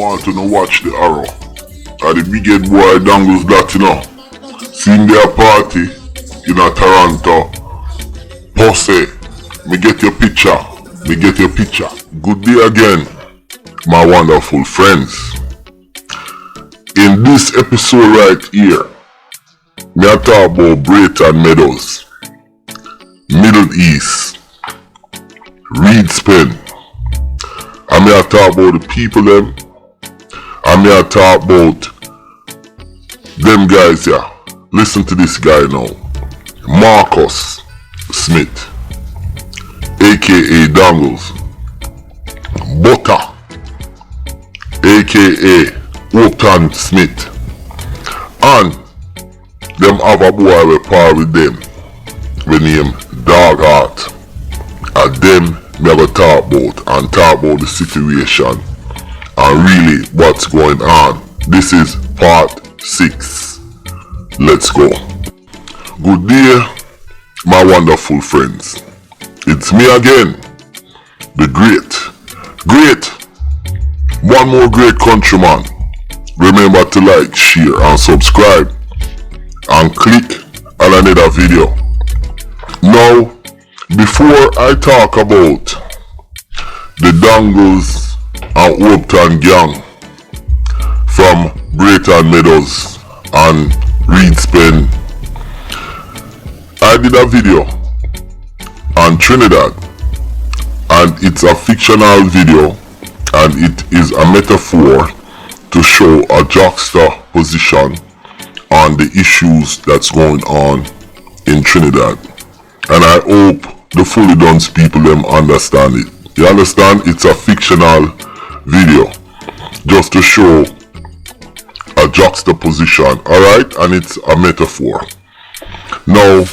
want to know watch the arrow. The big head boy Dangles that, you know. Seeing their party in Toronto. Posse, me get your picture. Me get your picture. Good day again, my wonderful friends. In this episode right here, me I talk about Breon and Meadows, Middle East, Reed's Pen. And me I talk about the people them. And me I talk about them guys here. Listen to this guy now. Marcus Smith, aka Dangles, Butter, aka Upton Smith, and them have a boy we par with them we name Dawg. And them me have a talk about the situation and really what's going on. This is part 6. Let's go. Good day, my wonderful friends. It's me again, the great, one more great countryman. Remember to like, share and subscribe and click on another video. Now, before I talk about the Dangles and Upton Gang from Breon, Meadows and Reed's Pen, I did a video on Trinidad, and it's a fictional video and it is a metaphor to show a juxtaposition on the issues that's going on in Trinidad. And I hope the fully done people them understand it. You understand? It's a fictional video just to show a juxtaposition, alright? And it's a metaphor. Now,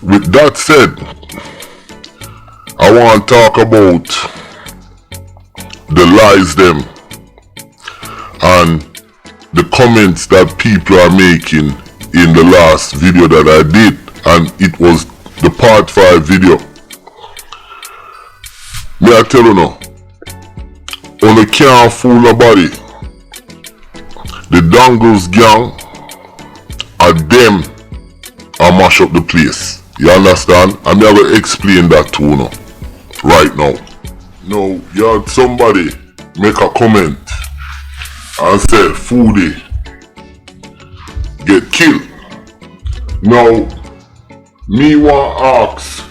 with that said, I want to talk about the lies them and the comments that people are making in the last video that I did, and it was the part 5 video. May I tell you now, only can't fool nobody. The Dangles Gang and them are mash up the place. You understand? I'm gonna explain that to you now, right now. Now, you had somebody make a comment and say Foodie get killed. Now, me want to ask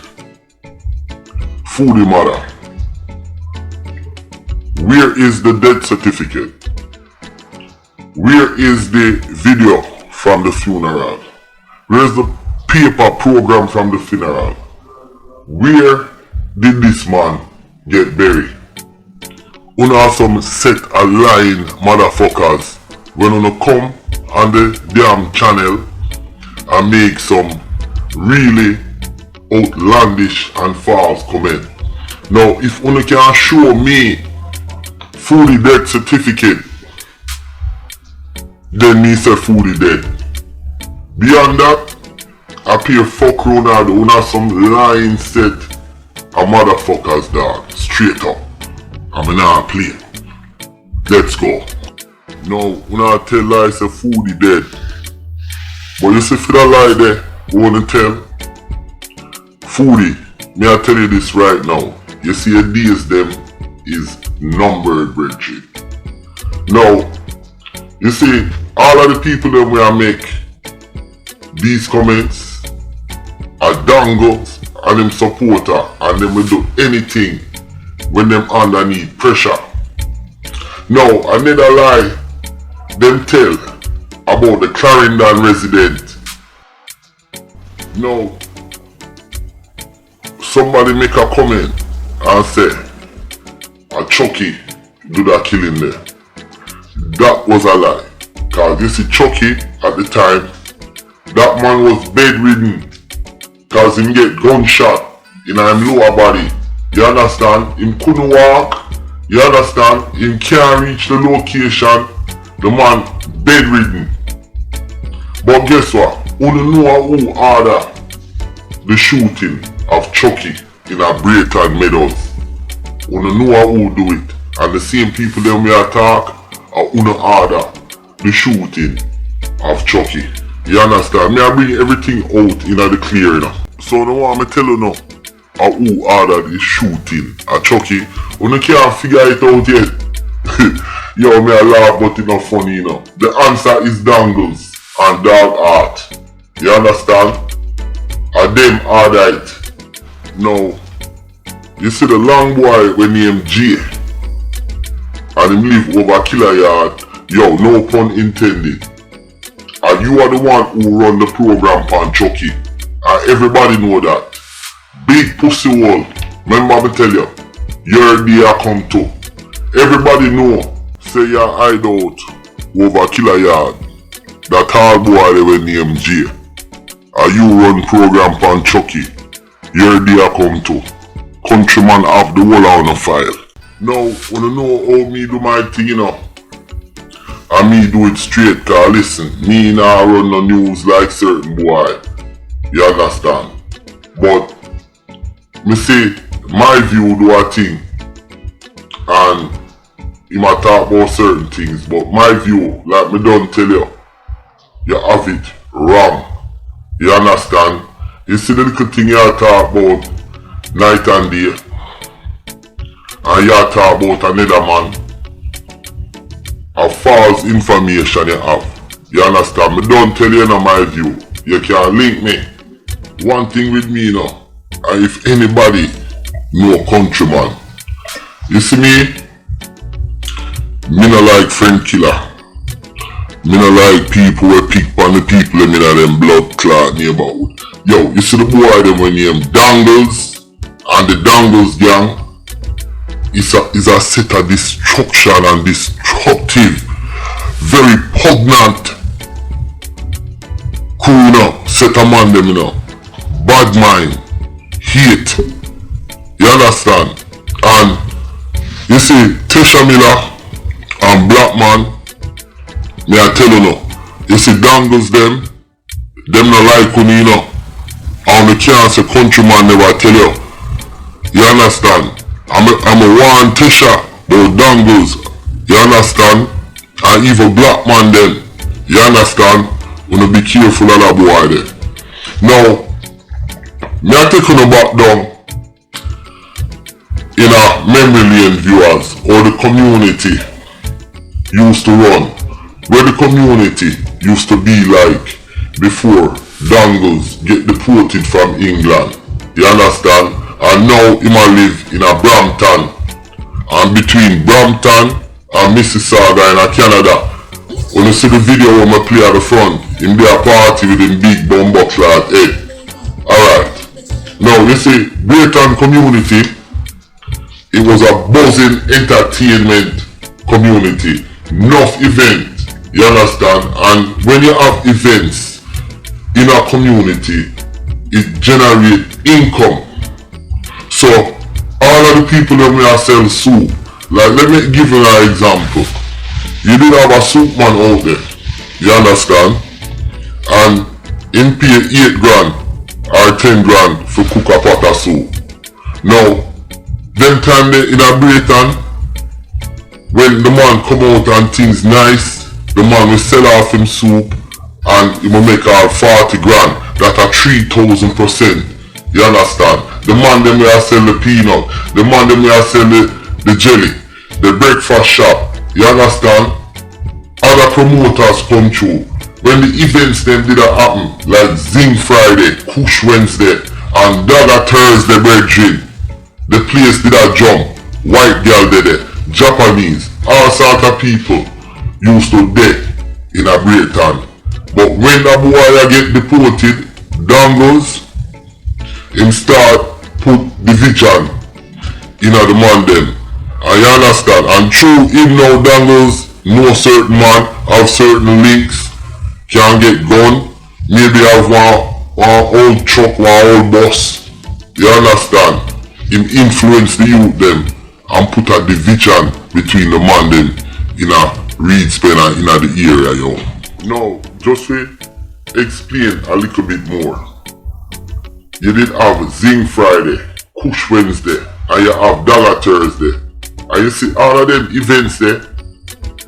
Foodie mother, where is the death certificate? Where is the video from the funeral? Where's the paper program from the funeral? Where did this man get buried? You have some set a lying motherfuckers when you come on the damn channel and make some really outlandish and false comment. Now, if you can show me fully death certificate, then me say fully dead. Beyond that, I pay fuck Ronaldo, you have some lying set a motherfuckers dog, straight up. I'm not play. Let's go. No, you not tell lies say Foodie dead. But you see for that lie there, you wanna tell Foodie, may I tell you this right now. You see your days them is numbered, Bridget. Now, you see, all of the people that we are make these comments are Dangles and them supporter, and them will do anything when them underneath pressure. Now, another lie them tell about the Trinidad resident. Now, somebody make a comment and say a Chucky do that killing there. That was a lie. Cause you see Chucky at the time, that man was bedridden cause him get gunshot in him lower body. You understand? Him couldn't walk. You understand? Him can't reach the location. The man bedridden. But guess what? You know who ordered the shooting of Chucky in a Breon Meadows. You know who do it. And the same people them we attack una order the shooting of Chucky. You understand? Me I bring everything out in the clear, you know. So no want me tell you now who ordered the shooting of Chucky. You can't figure it out yet. Yo, me I laugh but it's not funny, you know. The answer is Dangles and Dawg art. You understand? And them order it. Now, you see the long boy when named J and him live over Killer Yard. Yo, no pun intended. And you are the one who run the program on Chucky. And everybody know that. Big pussy wall. Remember me tell you. Your day I come to. Everybody know. Say your hideout over Killer Yard. That tall boy they were named J. And you run program on Chucky. Your day I come to. Countryman have the whole on the file. Now, wanna know how me do my thing, you know? And me do it straight, cause listen, me nah run no news like certain boy. You understand? But, me say, my view do a thing. And, he might talk about certain things, but my view, like me don't tell you, you have it wrong. You understand? You see the little thing you talk about night and day. And you talk about another man. A false information you have. You understand? Me don't tell you in my view. You can link me. One thing with me now. And if anybody know countryman. You see me? Me no like friend killer. Me no like people who pick on the people in them blood clot neighborhood. Yo, you see the boy them when named Dangles and the Dangles Gang. Is a set of destruction and destructive, very poignant crew, you know, set a man them, you know, bad mind, hate, you understand? And you see, Tisha Miller and Black Man, me I tell you now, you see Dangles them not like you know, and me can't say countryman never tell you, you understand? I'm a one Tisha, but Dangles, you understand? And even Black Man then, you understand? Wanna be careful of that boy there. Now, me I take on back down in a memory lane viewers, or the community used to run. Where the community used to be like before Dangles get deported from England. You understand? And now he might live in a Brampton. And between Brampton and Mississauga in Canada. When you see the video when I play at the front, him be a party with him big bumbuckler at head. Alright. Now you see, Breon community, it was a buzzing entertainment community. Enough event, you understand? And when you have events in a community, it generates income. So, all of the people that we are selling soup, like let me give you an example. You did have a soup man out there, you understand? And him pay 8 grand or 10 grand for cook a pot of soup. Now, them time they in a Breon, when the man come out and things nice, the man will sell off him soup and he will make all 40 grand. That a 3,000%. You understand? The man them will sell the peanut. The man them will sell the jelly. The breakfast shop. You understand? Other promoters come through. When the events them did happen, like Zing Friday, Kush Wednesday, and Dagger Thursday brethren, the place did a jump. White girl did it. Japanese. All sort of people used to dead in a Breon. But when the boy get deported, Dangles, him start put division in the man them. And you understand? And through him now Dangles know certain man, have certain links, can get gun, maybe have one old truck, one old bus. You understand? Him influence the youth them and put a division between the man them in a reed span and in the area, yo. Now, just to explain a little bit more. You did have Zing Friday, Kush Wednesday, and you have Dagger Thursday. And you see all of them events there,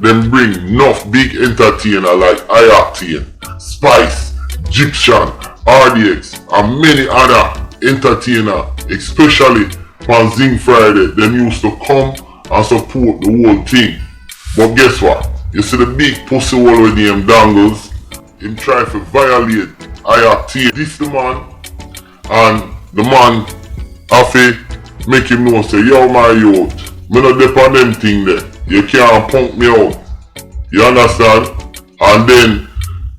them bring enough big entertainer like I-Octane, Spice, Egyptian, RDX, and many other entertainer, especially on Zing Friday. Them used to come and support the whole thing. But guess what? You see the big pussy wall with him Dangles, him try to violate I-Octane. This the man, and the man have to make him know, say, yo my youth, me not dep on them thing there. You can't punk me out. You understand? And then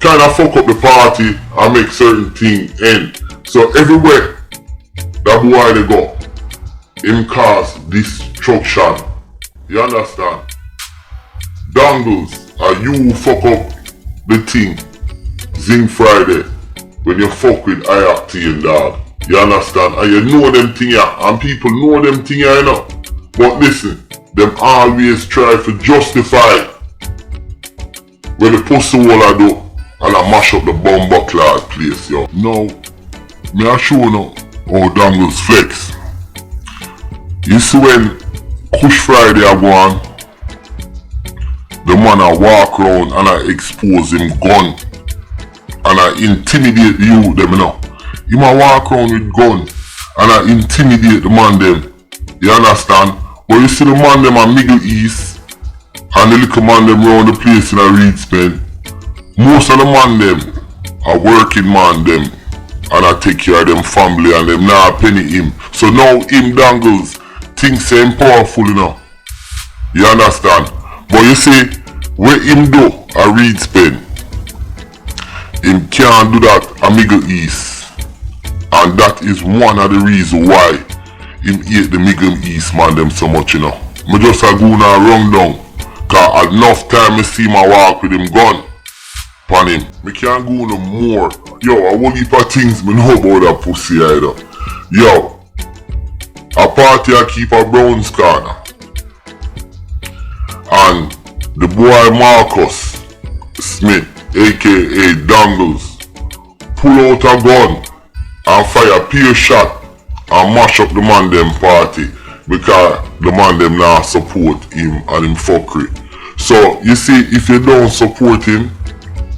kinda fuck up the party and make certain things end. So everywhere that boy they go, him cause destruction. You understand? Dangles, are you fuck up the thing Zing Friday when you fuck with I-Octane, dog. You understand? And you know them thing here, and people know them thing here, you know. But listen, them always try to justify when the pussy wall I do and I mash up the bomber clad place, yo. Now, me I show now how Dangles flex. You see when Kush Friday I go on, the man I walk around and I expose him gun and I intimidate you them, you know. He might walk around with gun and I intimidate the man them. You understand? But you see the man them at Middle East and the little man them round the place in a reed spend. Most of the man them are working man them and I take care of them family and them now penny him. So now him Dangles thinks him powerful enough. You understand? But you see, where him do a reed spend, him can't do that at Middle East. And that is one of the reasons why him hate the Middle East man them so much, you know. Me just a go now run down. Cause enough time me see my walk with him gun upon him. Me can't go no more. Yo, I won't heap of things me know about that pussy either. Yo, a party I keep a Brown's corner. And the boy Marcus Smith, aka Dangles, pull out a gun and fire peer shot and mash up the man them party because the man them now support him and him fuckery. So you see, if you don't support him,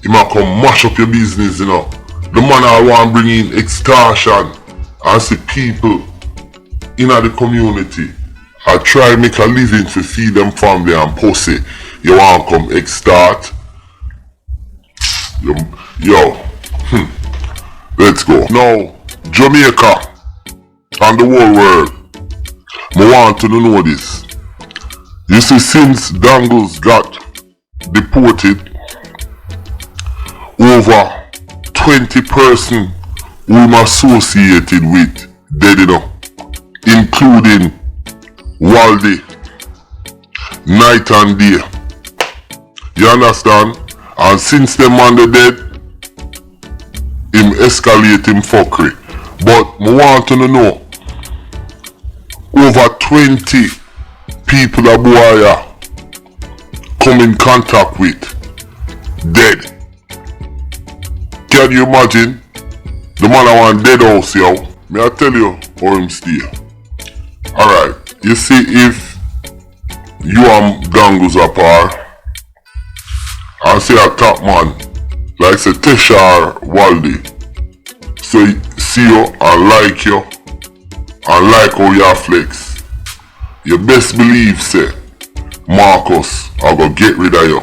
he might come mash up your business, you know. The man I want bring in extortion and see people in the community. I try make a living to feed them family and pussy. You want come extort? Yo, let's go. Now, Jamaica and the whole world, I want to know this. You see, since Dangles got deported, over 20 persons who I'm associated with dead, you know, including Waldy, night and day. You understand? And since the man they dead, him escalate him fuckery. But I want to know, over 20 people that boy come in contact with dead. Can you imagine? The man I want dead house, yo. May I tell you how him stay? Alright, you see, if you and Dangles are par, and say a top man, like say Tesha or Waldy, so see you and like you, and like how you flex, you best believe say, Marcus, I go get rid of you.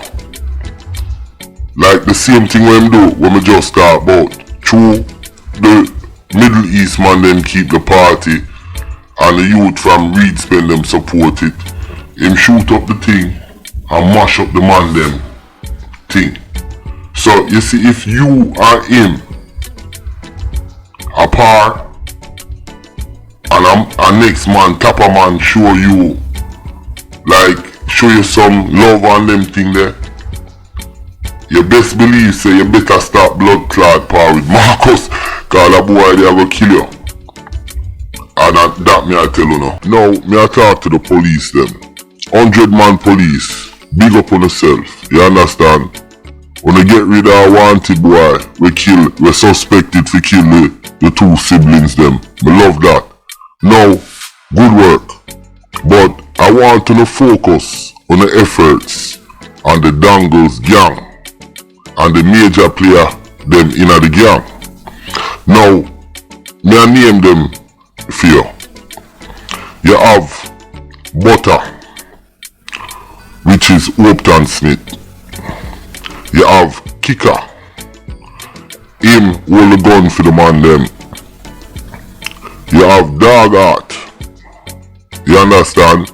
Like the same thing when him do, when we just talk about, through the Middle East man them keep the party, and the youth from Reed spend them support it. Him shoot up the thing and mash up the man them thing. So you see, if you are him a par and a next man, top a man show you, like show you some love on them thing there, you best believe say you better start blood clot par with Marcus, cause that boy they go kill you. And that me I tell you now. Now me I talk to the police them. 100-man police, big up on yourself, you understand? When they get rid of a wanted boy, we suspected to kill the two siblings them. Me love that. Now, good work. But I want to focus on the efforts and the Dangles Gang and the major player them in the gang. Now, me I name them for you. You have Butter, which is Upton Smith. You have Kicker, him hold the gun for the man them. You have Dawg, you understand?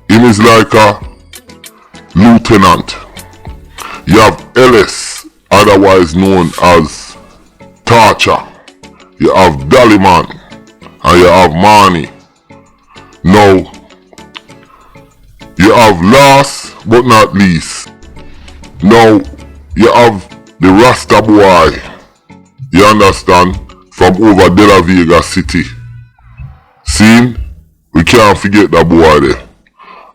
Him is like a lieutenant. You have Ellis, otherwise known as Torture. You have Dallyman and you have Marnie. Now, you have last but not least. Now, you have the Rasta boy. You understand? From over De La Vega City. See? We can't forget that boy there.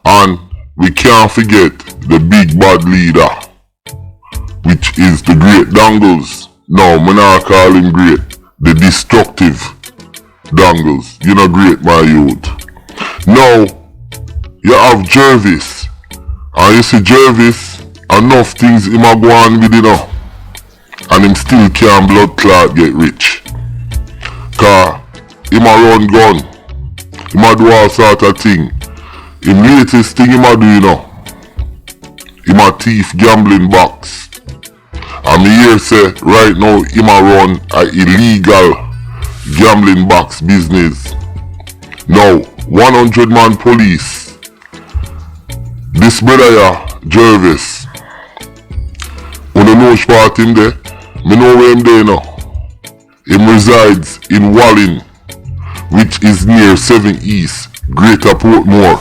And we can't forget the big bad leader, which is the great Dangles. No, I'm not call him great. The destructive Dangles. You know great, my youth. Now, you have Jervis. And you see Jervis, enough things him a go on with, you know. And him still can't blood clot get rich. Cause him a run gun. Him a do all sort of thing. Him latest thing him a do, you know. Him a thief gambling box. And me hear say right now him a run a illegal gambling box business. Now 100 man police. This brother ya, Jervis. You don't know which part him there? Me know where him there now. Him resides in Wallin, which is near 7 East, Greater Portmore.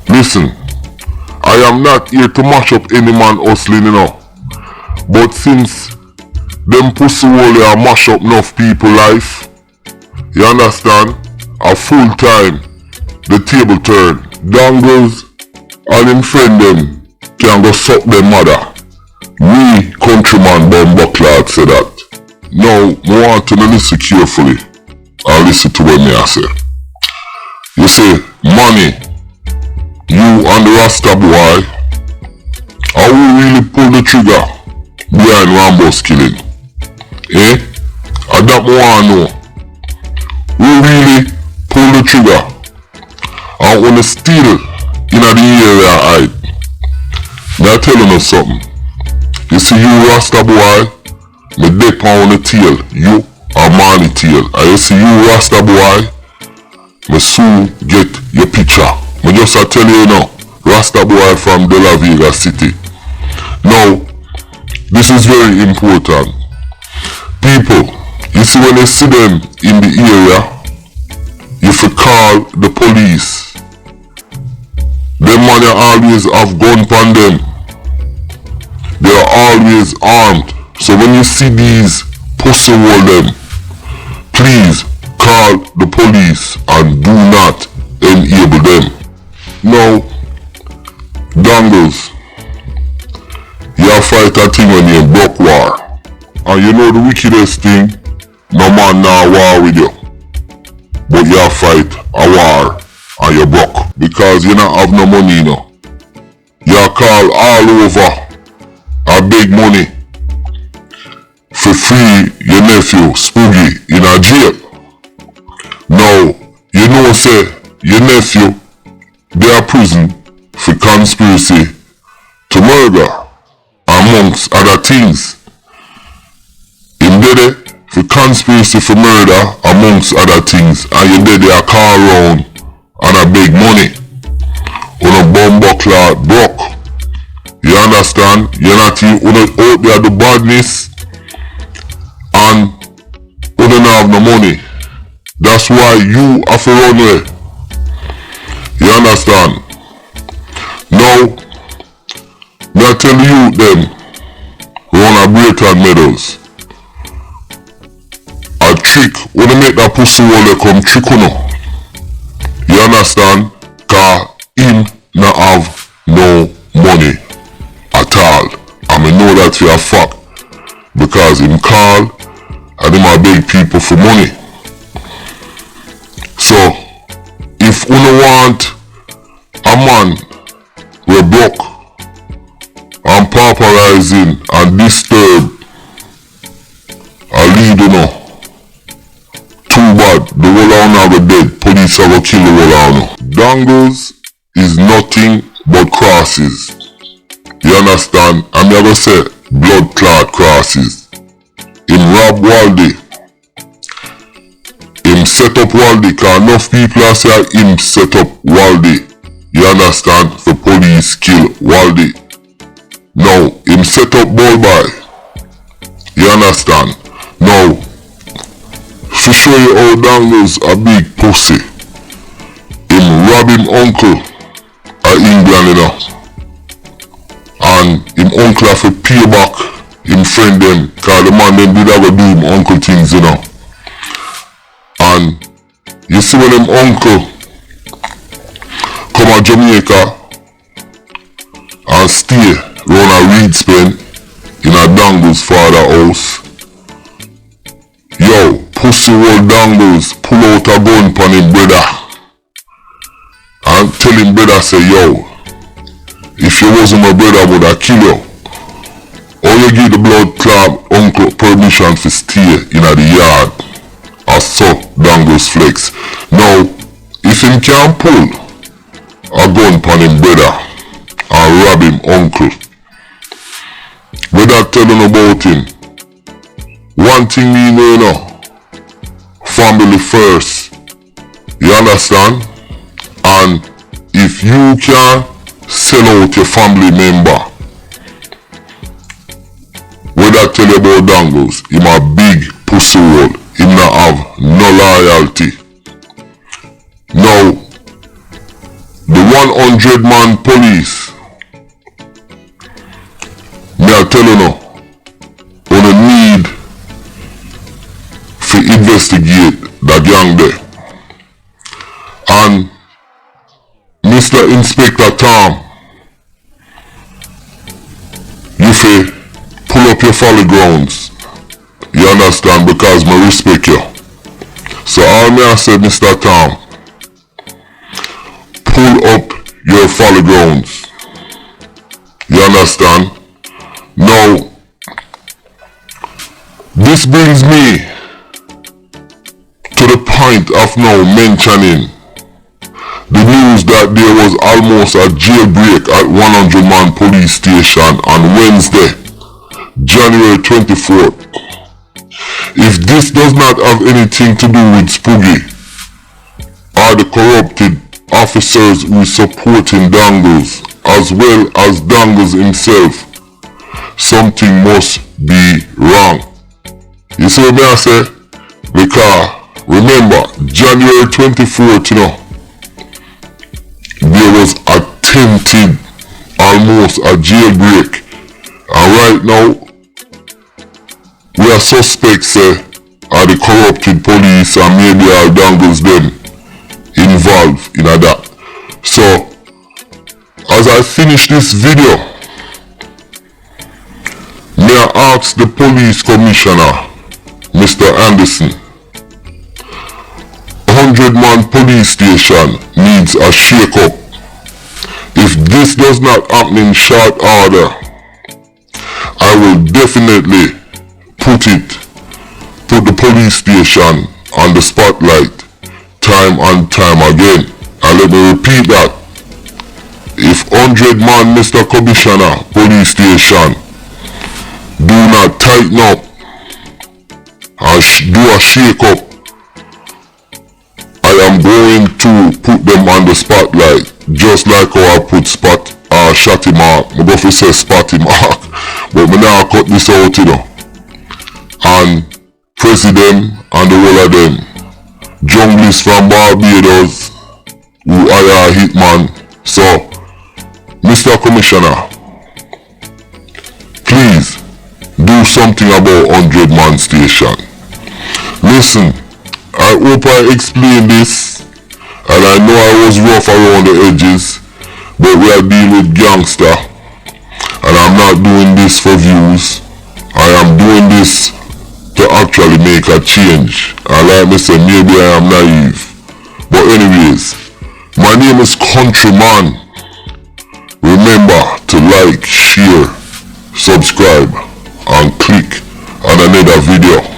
Listen, I am not here to mash up any man hustling, you know. But since them pussy hole are mash up enough people life, you understand? A full time, the table turn. Dangles and him friend them can go suck them mother. Me, countryman Bumbucklad, say that. Now, I want to listen carefully and listen to what me I say. You say, money, you and the Rasta boy, how we really pull the trigger behind Rambo's killing? Eh? And that I want to know. We really pull the trigger and wanna steal in the area hide. Now telling us something. You see you Rasta boy, me dip on the tail, you are Marnie tail. And you see you Rasta boy, me soon get your picture. Me just tell you now, Rasta boy from De La Vega City. Now, this is very important. People, you see when you see them in the area, you fi call the police. Them man you always have gun on them. They are always armed. So when you see these pussy hole them, please call the police and do not enable them. Now, Dangles, you fight a thing when you broke war. And you know the wickedest thing, no man now war with you. But you fight a war and you broke. Because you don't have no money, you know. You call all over a big money for free your nephew Spooky in a jail. Now, you know say your nephew they are prison for conspiracy to murder amongst other things. In there for conspiracy for murder amongst other things, and you did they call round and a big money on a bumbucklad broke. You understand? You're not out there the badness and you don't have no money. That's why you have to run away. You understand? Now, I tell you them run a Breon Meadows. A trick when they make that pussy hole they come trick you know. You understand? Cause him not have no money at all. And I know that for a fact. Because him call and him a beg people for money. So if you want a man we broke pauperizing and disturb a leader now. Too bad, the whole of now go dead, police are gonna kill the whole of now. Dangles is nothing but crosses. You understand? I'm never say blood clot crosses. Him rob Waldy. Him set up Waldy, cause enough people are say him set up Waldy. You understand? The police kill Waldy. Now, him set up ball boy. You understand? Now, to show you how Dangles a big pussy. Him rob him uncle at England, you know. And him uncle have to pay back him friend them, cause the man them did have to do him uncle things, you know. And you see when him uncle come to Jamaica and stay round a reed spin in a Dangles father house. Yo, pussy old Dangles pull out a gun pon him brother and tell him brother say, yo, if you wasn't my brother I would have kill you. Or you give the blood clot uncle permission to stay in the yard. I saw Dangles flex. Now, if him can pull a gun pon him brother and rob him uncle, without telling about him, one thing me know now, family first. You understand? And if you can sell out your family member, without tell you about Dangles, him a big pussy hole. Him not have no loyalty. Now, the 100-man police, me I tell you now, on need to investigate the gang there. And Mr. Inspector Tom, you fi pull up your folly grounds. You understand? Because I respect you. So all me I say, Mr. Tom, pull up your folly grounds. You understand? Now, this brings me to the point of now mentioning the news that there was almost a jailbreak at 100-man police station on Wednesday, January 24th. If this does not have anything to do with Spooky or the corrupted officers who supporting Dangles as well as Dangles himself, something must be wrong. You see what I say? Because remember, January 24th, you know, there was attempted almost a jailbreak. And right now, we are suspects are the corrupted police and maybe all Dangles them involved in that. So, as I finish this video, may I ask the police commissioner, Mr. Anderson, 100-man police station needs a shake-up. If this does not happen in short order, I will definitely put the police station on the spotlight time and time again. And let me repeat that. If 100-man Mr. Commissioner police station do not tighten up and do a shake up, I am going to put them on the spotlight, just like how I put Shotty Mark. My brother says Spotty Mark, but me now cut this out, you know. And President and the whole of them, junglist from Meadows, who hire a hitman. So, Mr. Commissioner, please do something about 100-man station. Listen, I hope I explained this, and I know I was rough around the edges, but we are dealing with gangster, and I'm not doing this for views. I am doing this to actually make a change. And like me say, maybe I am naive, but anyways, my name is Countryman. Remember to like, share, subscribe and click on another video.